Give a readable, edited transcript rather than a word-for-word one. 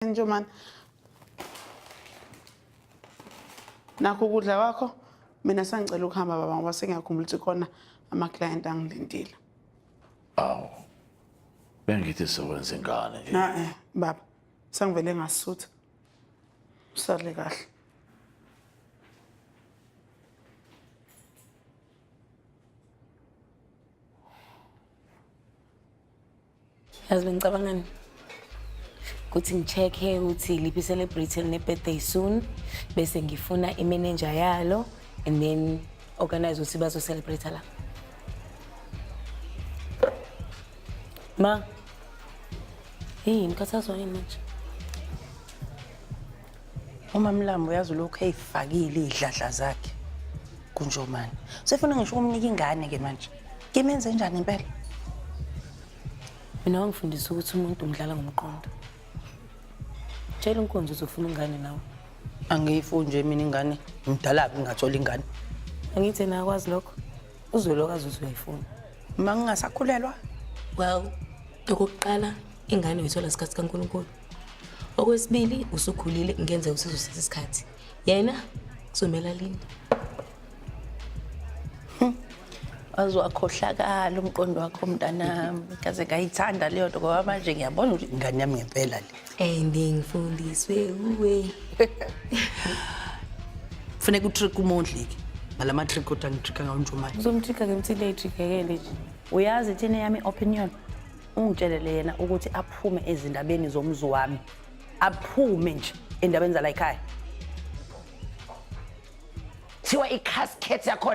Njoman nakho ukudla kwakho mina sangicela ukuhamba baba ngoba sengiyakhumbula ukuthi khona ama-client angilindile. Awu. Bengithi sewenza ingane nje. Baba sangivele ngasutha. Usale kahle. Yazi bengicabangani ukuthi ngicheck ukuthi liphi celebrity ne birthday soon bese ngifuna imanager yalo and then organize ukuthi bazo celebrate la. Ma. Hey, ngikhathazwa yini manje? Uma Mlambo yazi lokho eyifakile idladla zakhe kunjomani. Sefuna ngisho ukumnika ingane ke manje. Kimenze njani impela? Mina wangifundisa ukuthi umuntu umdlala ngomqondo. Tshela uNkonzo uzofuna ingane nawe. Angiyifuni nje mina ingane. Ngidala ngingathola ingane. Angithi na kwazi lokho. Uzolo kazi uzuyifuna. Uma ngingasakhulelwa? Well, okokuqala ingane uyithola isikhathi kaNkulunkulu. Okwesibili usukhulile ngenze usizosithatha isikhathi. Yena kuzomela linda. Azwakhohlakala umqondo wakho mntanami. Kaze ngayithanda leyo nto ngoba manje ngiyabona ukuthi ingane yami ngempela le. Ngifundiswe uwe. Kufanele utrick umondli ke. Ngalama trick kodwa ngitricka ngawo njomani. Uzomtricka ke mthile itrickekele nje. Uyazi thina yami opinion ungitshelele yena ukuthi aphume ezindabeni zomzu wami. Aphume nje endabeni zala ekhaya. Thiwa i casket yakho